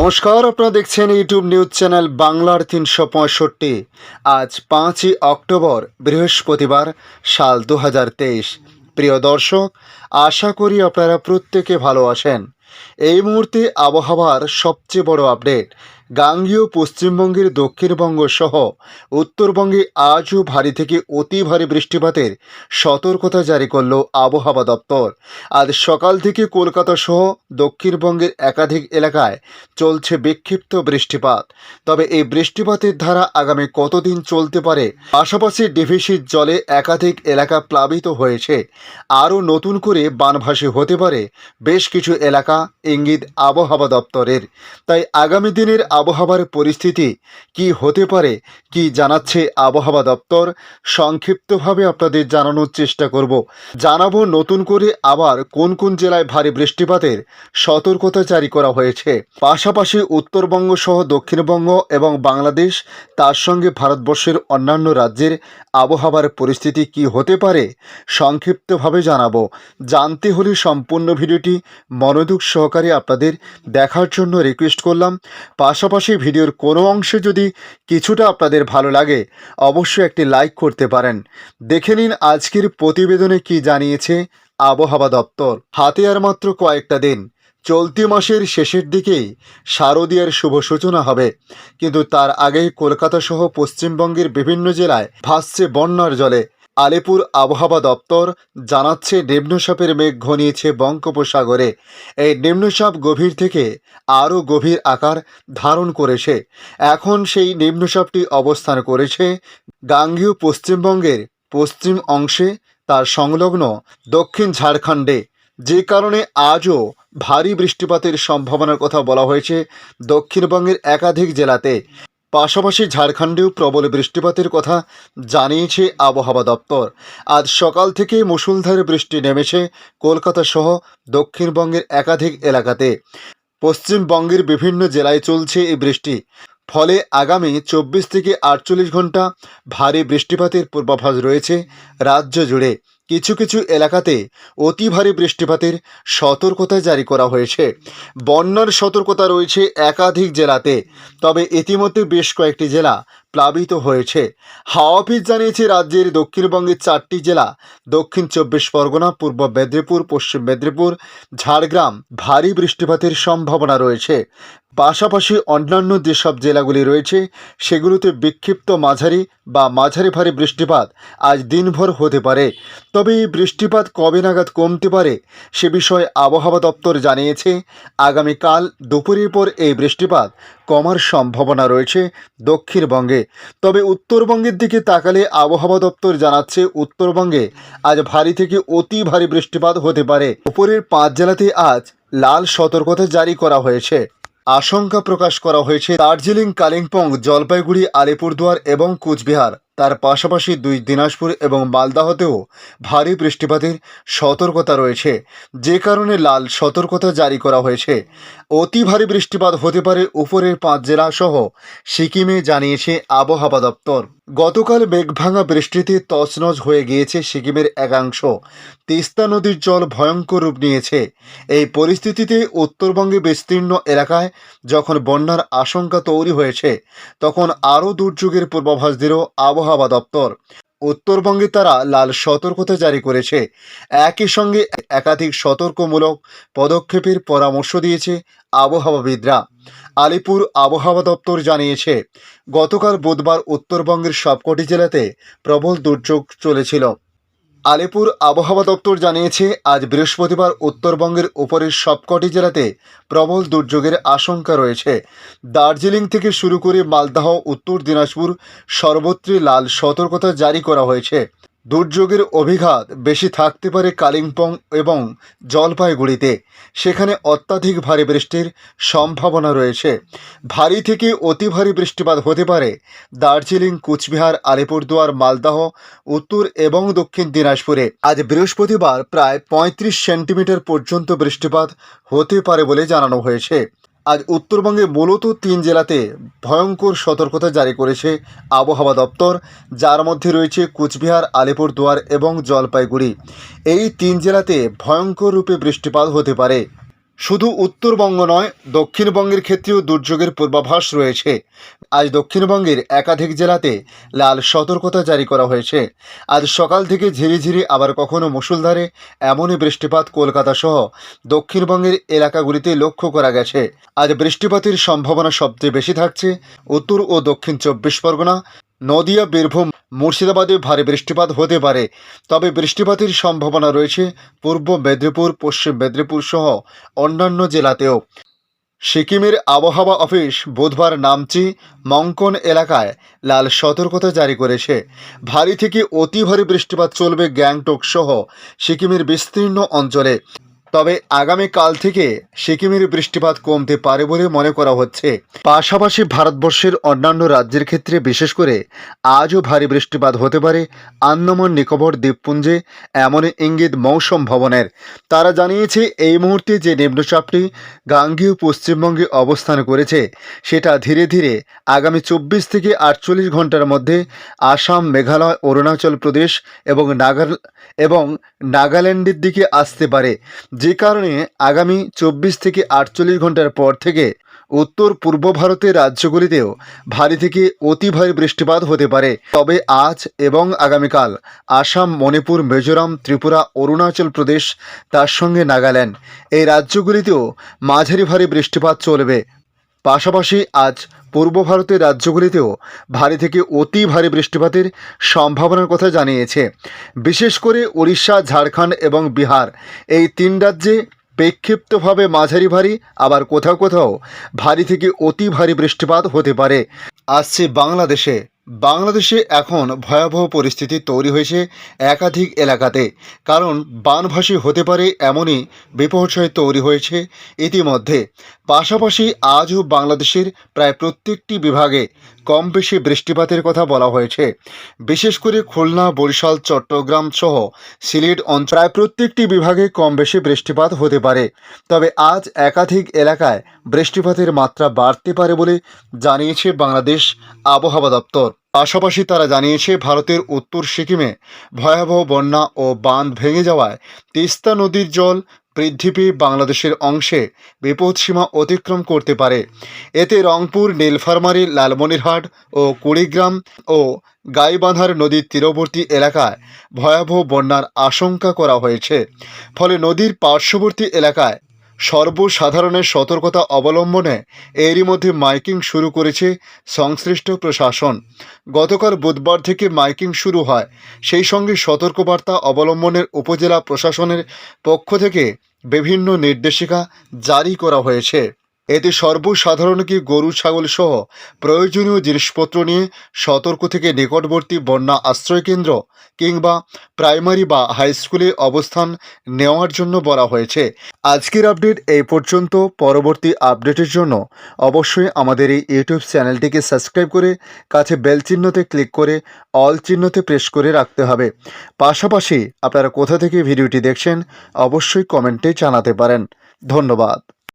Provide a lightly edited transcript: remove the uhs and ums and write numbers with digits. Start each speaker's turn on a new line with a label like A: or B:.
A: নমস্কার, আপনারা দেখছেন ইউটিউব নিউজ চ্যানেল বাংলার ৩৬৫। আজ ৫ই অক্টোবর বৃহস্পতিবার, সাল ২০২৩। প্রিয় দর্শক, আশা করি আপনারা প্রত্যেকে ভালো আছেন। এই মুহূর্তে আবহাওয়ার সবচেয়ে বড় আপডেট। গাঙ্গেয় পশ্চিমবঙ্গের দক্ষিণবঙ্গ সহ উত্তরবঙ্গে আজও ভারী থেকে অতি ভারী বৃষ্টিপাতের সতর্কতা জারি করল আবহাওয়া দপ্তর। আজ সকাল থেকে কলকাতা সহ দক্ষিণবঙ্গের একাধিক এলাকায় চলছে বিক্ষিপ্ত বৃষ্টিপাত। তবে এই বৃষ্টিপাতের ধারা আগামী কতদিন চলতে পারে, পাশাপাশি ডিভিসির জলে একাধিক এলাকা প্লাবিত হয়েছে, আরও নতুন করে বানভাসী হতে পারে বেশ কিছু এলাকা, ইঙ্গিত আবহাওয়া দপ্তরের। তাই আগামী দিনের আবহাওয়ার পরিস্থিতি কি হতে পারে, কি জানাচ্ছে আবহাওয়া দপ্তর, সংক্ষিপ্তভাবে আপনাদের জানানোর চেষ্টা করব। জানাবো নতুন করে আবার কোন কোন জেলায় ভারী বৃষ্টিপাতের সতর্কতা জারি করা হয়েছে, পাশাপাশি উত্তরবঙ্গ সহ দক্ষিণবঙ্গ এবং বাংলাদেশ, তার সঙ্গে ভারতবর্ষের অন্যান্য রাজ্যের আবহাওয়ার পরিস্থিতি কি হতে পারে সংক্ষিপ্তভাবে জানাবো। জানতে হলে সম্পূর্ণ ভিডিওটি মনোযোগ সহকারে আপনাদের দেখার জন্য রিকোয়েস্ট করলাম। পাশাপাশি ভিডিওর কোনো অংশে যদি কিছুটা আপনাদের ভালো লাগে অবশ্যই একটি লাইক করতে পারেন। দেখে নিন আজকের প্রতিবেদনে কি জানিয়েছে আবহাওয়া দপ্তর। হাতে আর মাত্র কয়েকটা দিন, চলতি মাসের শেষের দিকেই শারদীয়ার শুভ সূচনা হবে, কিন্তু তার আগেই কলকাতা সহ পশ্চিমবঙ্গের বিভিন্ন জেলায় ভাসছে বন্যার জলে। আলিপুর আবহাওয়া দপ্তর জানাচ্ছে নিম্নচাপের মেঘ ঘনিয়েছে বঙ্গোপসাগরে। এই নিম্নচাপ গভীর থেকে আরও গভীর আকার ধারণ করেছে। এখন সেই নিম্নচাপটি অবস্থান করেছে গাঙ্গেয় পশ্চিমবঙ্গের পশ্চিম অংশে, তার সংলগ্ন দক্ষিণ ঝাড়খণ্ডে, যে কারণে আজও ভারী বৃষ্টিপাতের সম্ভাবনার কথা বলা হয়েছে দক্ষিণবঙ্গের একাধিক জেলাতে। পাশাপাশি ঝাড়খণ্ডেও প্রবল বৃষ্টিপাতের কথা জানিয়েছে আবহাওয়া দপ্তর। আজ সকাল থেকে মুষলধারে বৃষ্টি নেমেছে কলকাতা সহ দক্ষিণবঙ্গের একাধিক এলাকাতে। পশ্চিমবঙ্গের বিভিন্ন জেলায় চলছে এই বৃষ্টি, ফলে আগামী 24 থেকে 48 ঘন্টা ভারী বৃষ্টিপাতের পূর্বাভাস রয়েছে রাজ্য জুড়ে। কিছু কিছু এলাকাতে অতি ভারী বৃষ্টিপাতের সতর্কতা জারি করা হয়েছে। বন্যার সতর্কতা রয়েছে একাধিক জেলাতে, তবে ইতিমধ্যে বেশ কয়েকটি জেলা প্লাবিত হয়েছে। হাওয়া অফিস জানিয়েছে রাজ্যের দক্ষিণবঙ্গের 4টি জেলা, দক্ষিণ 24 পরগনা, পূর্ব মেদিনীপুর, পশ্চিম মেদিনীপুর, ঝাড়গ্রাম ভারী বৃষ্টিপাতের সম্ভাবনা রয়েছে। পাশাপাশি অন্যান্য যেসব জেলাগুলি রয়েছে সেগুলোতে বিক্ষিপ্ত মাঝারি বা মাঝারি ভারী বৃষ্টিপাত আজ দিনভর হতে পারে। তবে এই বৃষ্টিপাত কবে নাগাদ কমতে পারে সে বিষয়ে আবহাওয়া দপ্তর জানিয়েছে আগামীকাল দুপুরের পর এই বৃষ্টিপাত কমার সম্ভাবনা রয়েছে দক্ষিণবঙ্গে। তবে উত্তরবঙ্গের দিকে তাকালে আবহাওয়া দপ্তর জানাচ্ছে উত্তরবঙ্গে আজ ভারী থেকে অতি ভারী বৃষ্টিপাত হতে পারে। উপরের 5 জেলাতে আজ লাল সতর্কতা জারি করা হয়েছে। আশঙ্কা প্রকাশ করা হয়েছে দার্জিলিং, কালিম্পং, জলপাইগুড়ি, আলিপুরদুয়ার এবং কুচবিহার, তার পাশাপাশি 2 দিনাজপুর এবং মালদাহতেও ভারী বৃষ্টিপাতের সতর্কতা রয়েছে, যে কারণে লাল সতর্কতা জারি করা হয়েছে। অতি ভারী বৃষ্টিপাত হতে পারে উপরের 5 জেলা সহ সিকিমে, জানিয়েছে আবহাওয়া দপ্তর। গতকাল মেঘভাঙা বৃষ্টিতে তছনছ হয়ে গিয়েছে সিকিমের একাংশ। তিস্তা নদীর জল ভয়ঙ্কর রূপ নিয়েছে। এই পরিস্থিতিতে উত্তরবঙ্গে বিস্তীর্ণ এলাকায় যখন বন্যার আশঙ্কা তৈরি হয়েছে, তখন আরও দুর্যোগের পূর্বাভাস দিল আবহাওয়া দপ্তর। উত্তরবঙ্গে তারা লাল সতর্কতা জারি করেছে। একই সঙ্গে একাধিক সতর্কমূলক পদক্ষেপের পরামর্শ দিয়েছে আবহাওয়াবিদরা। আলিপুর আবহাওয়া দপ্তর জানিয়েছে গতকাল বুধবার উত্তরবঙ্গের সবকটি জেলাতে প্রবল দুর্যোগ চলেছিল। আলিপুর আবহাওয়া দপ্তর জানিয়েছে আজ বৃহস্পতিবার উত্তরবঙ্গের উপরের সবকটি জেলাতে প্রবল দুর্যোগের আশঙ্কা রয়েছে। দার্জিলিং থেকে শুরু করে মালদাহ, উত্তর দিনাজপুর সর্বত্রই লাল সতর্কতা জারি করা হয়েছে। দুর্যোগের অভিঘাত বেশি থাকতে পারে কালিম্পং এবং জলপাইগুড়িতে, সেখানে অত্যাধিক ভারী বৃষ্টির সম্ভাবনা রয়েছে। ভারী থেকে অতি ভারী বৃষ্টিপাত হতে পারে দার্জিলিং, কুচবিহার, আলিপুরদুয়ার, মালদাহ, উত্তর এবং দক্ষিণ দিনাজপুরে। আজ বৃহস্পতিবার প্রায় 35 সেন্টিমিটার পর্যন্ত বৃষ্টিপাত হতে পারে বলে জানানো হয়েছে। আজ উত্তরবঙ্গে মূলত 3 জেলাতে ভয়ঙ্কর সতর্কতা জারি করেছে আবহাওয়া দপ্তর, যার মধ্যে রয়েছে কুচবিহার, আলিপুরদুয়ার এবং জলপাইগুড়ি। এই 3 জেলাতে ভয়ঙ্কর রূপে বৃষ্টিপাত হতে পারে। শুধু উত্তরবঙ্গ নয়, দক্ষিণবঙ্গের ক্ষেত্রেও দুর্যোগের পূর্বাভাস রয়েছে। আজ দক্ষিণবঙ্গের একাধিক জেলাতে লাল সতর্কতা জারি করা হয়েছে। আজ সকাল থেকে ঝিরিঝিরি আবার কখনো মুষলধারে এমনই বৃষ্টিপাত কলকাতা সহ দক্ষিণবঙ্গের এলাকাগুলিতে লক্ষ্য করা গেছে। আজ বৃষ্টিপাতের সম্ভাবনা সবচেয়ে বেশি থাকছে উত্তর ও দক্ষিণ 24 পরগনা, নদিয়া, বীরভূম, মুর্শিদাবাদে ভারী বৃষ্টিপাত হতে পারে। তবে বৃষ্টিপাতের সম্ভাবনা রয়েছে পূর্ব মেদিনীপুর, পশ্চিম মেদিনীপুর সহ অন্যান্য জেলাতেও। সিকিমের আবহাওয়া অফিস বুধবার নামচি, মঙ্কন এলাকায় লাল সতর্কতা জারি করেছে। ভারী থেকে অতি ভারী বৃষ্টিপাত চলবে গ্যাংটক সহ সিকিমের বিস্তীর্ণ অঞ্চলে। তবে আগামীকাল থেকে সিকিমের বৃষ্টিপাত কমতে পারে বলে মনে করা হচ্ছে। পাশাপাশি ভারতবর্ষের অন্যান্য রাজ্যের ক্ষেত্রে বিশেষ করে আজও ভারী বৃষ্টিপাত হতে পারে আন্দামান নিকোবর দ্বীপপুঞ্জে, এমনই ইঙ্গিত মৌসুম ভবনের। তারা জানিয়েছে এই মুহূর্তে যে নিম্নচাপটি গাঙ্গেয় পশ্চিমবঙ্গে অবস্থান করেছে সেটা ধীরে ধীরে আগামী 24 থেকে 48 ঘন্টার মধ্যে আসাম, মেঘালয়, অরুণাচল প্রদেশ এবং নাগাল্যান্ডের দিকে আসতে পারে। যে কারণে আগামী 24 থেকে 48 ঘন্টার পর থেকে উত্তর পূর্ব ভারতের রাজ্যগুলিতেও ভারী থেকে অতি ভারী বৃষ্টিপাত হতে পারে। তবে আজ এবং আগামীকাল আসাম, মণিপুর, মিজোরাম, ত্রিপুরা, অরুণাচল প্রদেশ, তার সঙ্গে নাগাল্যান্ড, এই রাজ্যগুলিতেও মাঝারি ভারী বৃষ্টিপাত চলবে। পাশাপাশি আজ পূর্ব ভারতের রাজ্যগুলিতেও ভারী থেকে অতি ভারী বৃষ্টিপাতের সম্ভাবনার কথা জানিয়েছে। বিশেষ করে উড়িষ্যা, ঝাড়খণ্ড এবং বিহার, এই 3 রাজ্যে বিক্ষিপ্তভাবে মাঝারি ভারী, আবার কোথাও কোথাও ভারী থেকে অতি ভারী বৃষ্টিপাত হতে পারে। আসছে বাংলাদেশে এখন ভয়াবহ পরিস্থিতি তৈরি হয়েছে একাধিক এলাকাতে, কারণ বানভাসী হতে পারে এমনই বিপর্যয় তৈরি হয়েছে ইতিমধ্যে। পাশাপাশি আজও বাংলাদেশের প্রায় প্রত্যেকটি বিভাগে কম বেশি বৃষ্টিপাতের কথা বলা হয়েছে। বিশেষ করে খুলনা, বরিশাল, চট্টগ্রাম সহ সিলেট অঞ্চল প্রায় প্রত্যেকটি বিভাগে কম বেশি বৃষ্টিপাত হতে পারে। তবে আজ একাধিক এলাকায় বৃষ্টিপাতের মাত্রা বাড়তে পারে বলে জানিয়েছে বাংলাদেশ আবহাওয়া দপ্তর। পাশাপাশি তারা জানিয়েছে ভারতের উত্তর সিকিমে ভয়াবহ বন্যা ও বাঁধ ভেঙে যাওয়ায় তিস্তা নদীর জল বৃদ্ধি পেয়ে বাংলাদেশের অংশে বিপদসীমা অতিক্রম করতে পারে। এতে রংপুর, নীলফামারী, লালমনিরহাট ও কুড়িগ্রাম ও গাইবান্ধার নদীর তীরবর্তী এলাকায় ভয়াবহ বন্যার আশঙ্কা করা হয়েছে। ফলে নদীর পার্শ্ববর্তী এলাকায় সর্বসাধারণের সতর্কতা অবলম্বনে এরই মধ্যে মাইকিং শুরু করেছে সংশ্লিষ্ট প্রশাসন। গতকাল বুধবার থেকে মাইকিং শুরু হয়। সেই সঙ্গে সতর্কবার্তা অবলম্বনের উপজেলা প্রশাসনের পক্ষ থেকে বিভিন্ন নির্দেশিকা জারি করা হয়েছে। এতে সর্বসাধারণকে গরু, ছাগল সহ প্রয়োজনীয় জিনিসপত্র নিয়ে সতর্ক থেকে নিকটবর্তী বন্যা আশ্রয়কেন্দ্র কিংবা প্রাইমারি বা হাই স্কুলে অবস্থান নেওয়ার জন্য বলা হয়েছে। আজকের আপডেট এই পর্যন্ত। পরবর্তী আপডেটের জন্য অবশ্যই আমাদের এই ইউটিউব চ্যানেলটিকে সাবস্ক্রাইব করে কাছে বেল চিহ্নতে ক্লিক করে অল চিহ্নতে প্রেস করে রাখতে হবে। পাশাপাশি আপনারা কোথা থেকে ভিডিওটি দেখছেন অবশ্যই কমেন্টে জানাতে পারেন। ধন্যবাদ।